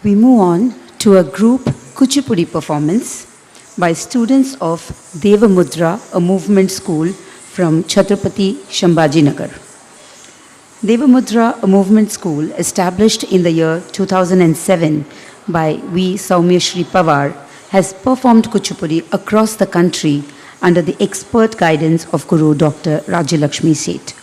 We move on to a group Kuchipudi performance by students of Devamudra, a movement school from Chhatrapati Sambhajinagar. Devamudra, a movement school established in the year 2007 by V. Saumyashri Pawar, has performed Kuchipudi across the country under the expert guidance of Guru Dr. Rajalakshmi Seth.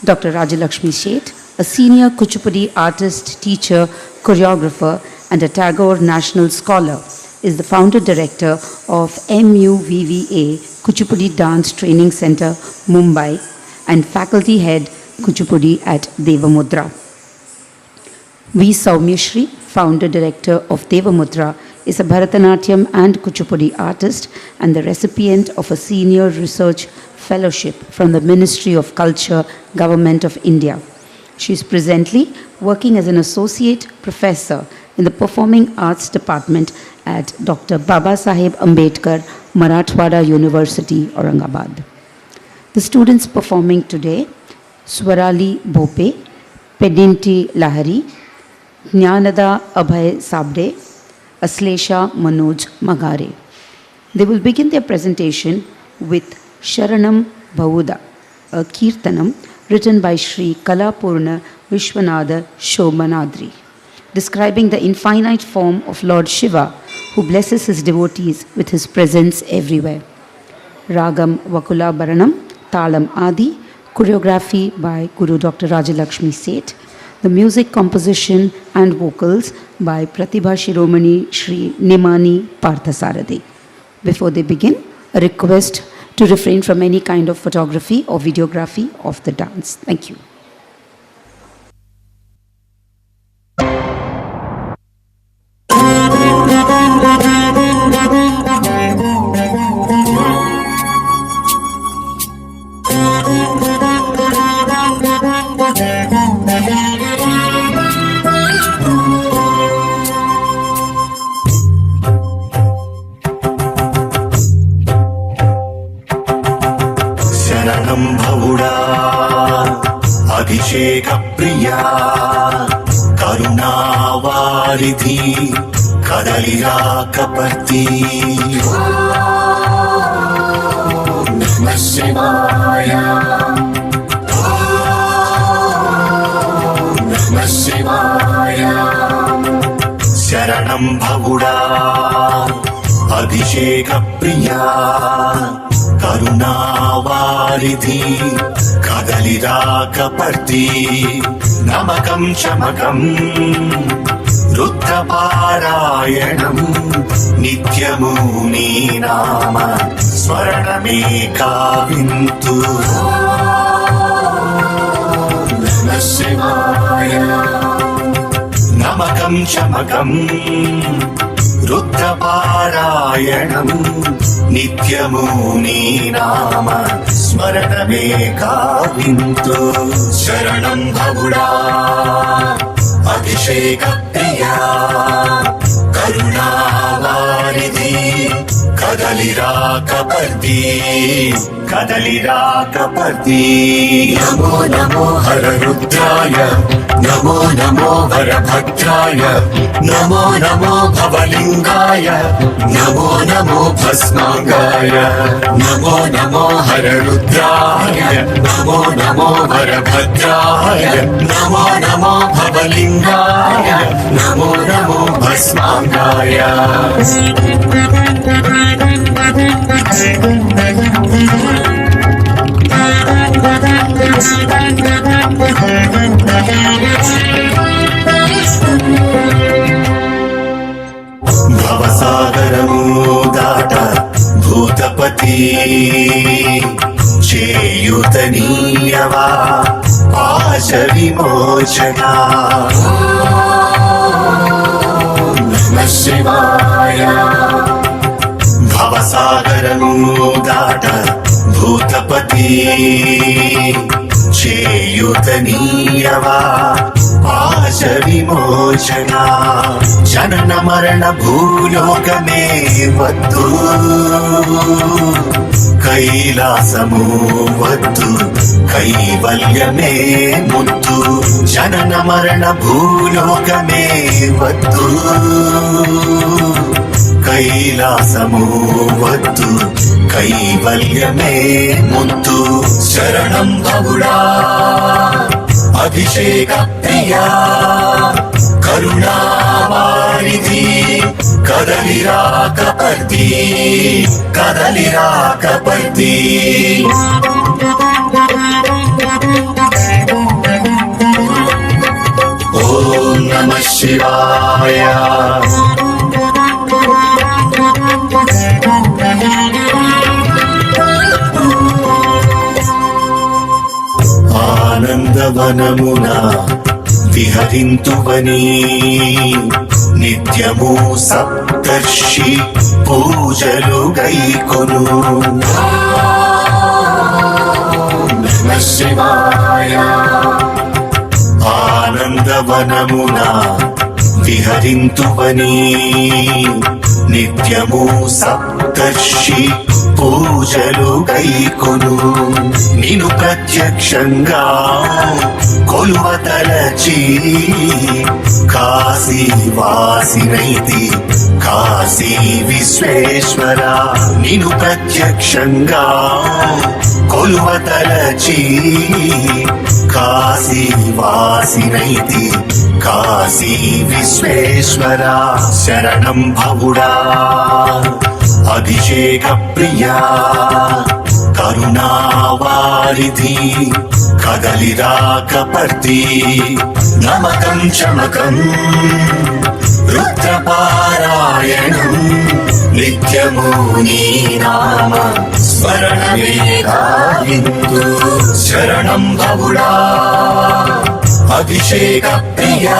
Dr. Rajalakshmi Seth, a senior Kuchipudi artist, teacher, choreographer, and a Tagore National Scholar, is the founder director of MUVVA Kuchipudi Dance Training Center, Mumbai, and faculty head Kuchipudi at Devamudra. V. Saumyashri, founder director of Devamudra, is a Bharatanatyam and Kuchipudi artist and the recipient of a senior research fellowship from the Ministry of Culture, Government of India. She is presently working as an associate professor in the Performing Arts Department at Dr. Baba Saheb Ambedkar, Marathwada University, Aurangabad. The students performing today: Swarali Bhope, Pedinti Lahari, Jnanada Abhay Sabde, Aslesha Manoj Magare. They will begin their presentation with Sharanam Bhavuda, a Kirtanam written by Sri Kalapurna Vishwanatha Shobhanadri, describing the infinite form of Lord Shiva, who blesses his devotees with his presence everywhere. Ragam Vakula Baranam, Talam Adi, choreography by Guru Dr. Rajalakshmi Seth. The music composition and vocals by Pratibha Shiromani Shri Nimani Parthasarathi. Before they begin, a request to refrain from any kind of photography or videography of the dance. Thank you. అభిషేక ప్రియా కరుణావారిధి కదలిరా కపర్తి నమః శివాయ నమః శివాయ శరణం భవుడా అభిషేక ప్రియా కరుణావారిధి కదలిరా కపర్తి నమకం చమకం రుద్రపారాయణం నిత్యము నీ నామ స్మరణమే కావింతు నమః శివాయ నమకం చమకం రుద్రపారాయణం నిత్యము నీ నామ స్మరణమే కావింతు శరణం భవుడా అభిషేక ప్రియా కరుణావారిధి కదలిరా కపర్తి కదలిరా కపర్తి నమో నమో హర రుద్రాయ నమో నమో వరభద్రాయ నమో నమో భవలింగాయ నమో నమో భస్మాంగాయ నమో నమో హర రుద్రాయ నమో నమో వరభద్రాయ నమో నమో భవలింగాయ నమో నమో భస్మాంగాయ భవసాగరము దాట భూతపతి చేయుతనీయవా పాశ విమోచన నమః శివాయ భవసాగరము దాట భూతపతి చేయుతనీయవా పాశ విమోచన జనన మరణ భూలోకమే వద్దు, కైలాసము వద్దు, కైవల్యమే ముద్దు. జనన మరణ భూలోకమే వద్దు, కైలాసము వద్దు, కైవల్యమే ముద్దు. శరణం భవుడా అభిషేక ప్రియా, కరుణావారిధి, కదలిరా కపర్తి, కదలిరా కపర్తి. ఓం నమః శివాయ. ఆనందవనమున విహరింతువని నిత్యము సప్తర్షి పూజలు గైకొను. నమః శివాయ. ఆనందవనమున విహరింతువని నిత్యము సప్తర్షి పూజలు గైకొను. నిను ప్రత్యక్షంగా కొలువతలచి కాశీవాసినైతి కాశీ విశ్వేశ్వర. నిను ప్రత్యక్షంగా కొలువతలచి కాశీవాసినైతి కాశీ విశ్వేశ్వర. శరణం భవుడా అభిషేక ప్రియా, కరుణావారిధి, కదలిరా కపర్తి. నమకం చమకం రుద్రపారాయణం, నిత్యము నీ నామ స్మరణమే గావిందు. శరణం భవుడా అభిషేక ప్రియా,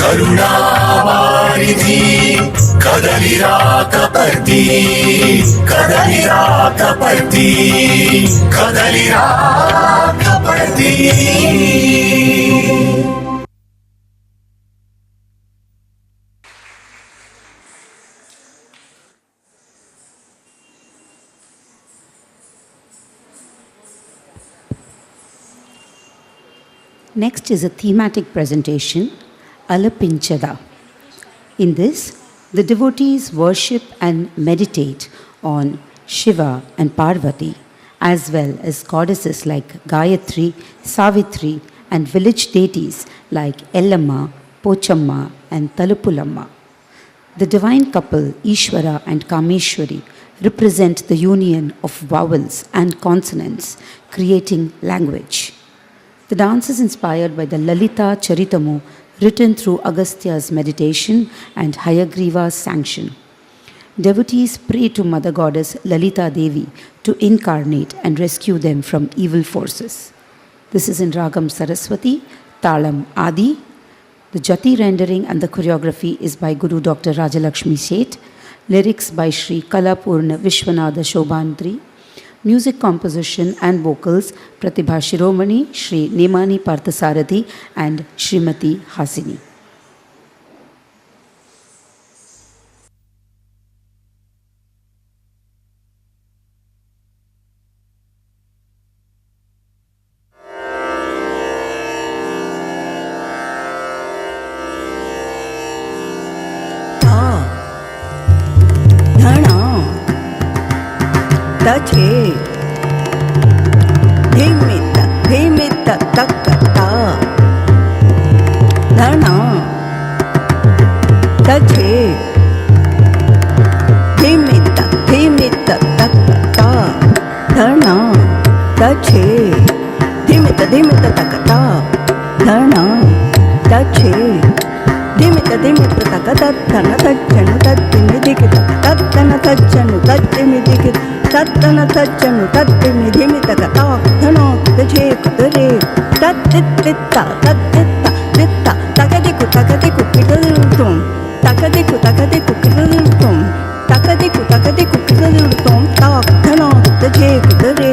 కరుణావారిధి, కదలిరా కపర్తి, కదలిరా కపర్తి, కదలిరా Kaparthi. Next is a thematic presentation, Alapinchada. In this, the devotees worship and meditate on Shiva and Parvati, as well as goddesses like Gayatri, Savitri, and village deities like Ellamma, Pochamma, and Talupulamma. The divine couple, Ishvara and Kameshwari, represent the union of vowels and consonants, creating language. The dance is inspired by the Lalita Charitamu, written through Agastya's meditation and Hayagriva's sanction. Devotees pray to Mother Goddess Lalita Devi to incarnate and rescue them from evil forces. This is in Ragam Saraswati, Talam Adi. The Jati rendering and the choreography is by Guru Dr. Rajalakshmi Seth. Lyrics by Shri Kalapurna Vishwanatha Shobhandri. Music composition and vocals Pratibha Shiromani, Shri Nemani Parthasarathi and Srimati Hasini. Tache Dhimita Dhimita Takata Dhana Tache Dhimita Dhimita Takata Dhana Tache Dhimita Dhimita Takata Dhana Tache Dhimita Dhimita Takata Dhana Tachanu Tachimidikita Tattana Tachanu Tachimidikita Tattana Tachanu Tachimidimita Dhano Tache Kudare Tattita Tattita Titta Takadiku Takadiku Kidaltum Takadiku Takadiku Kidaltum Takadiku Takadiku Kidaltum Tak Dhano Tache Kudare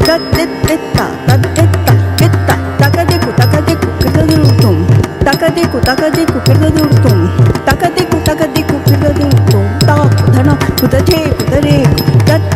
Tattita Tattita Titta Takadiku Takadiku Kidaltum Takadiku Takadiku పిరదూడుతుం తకదికు తకదికు పిరదూడుతుం తాకు ధన కుదచే కుదరే తత్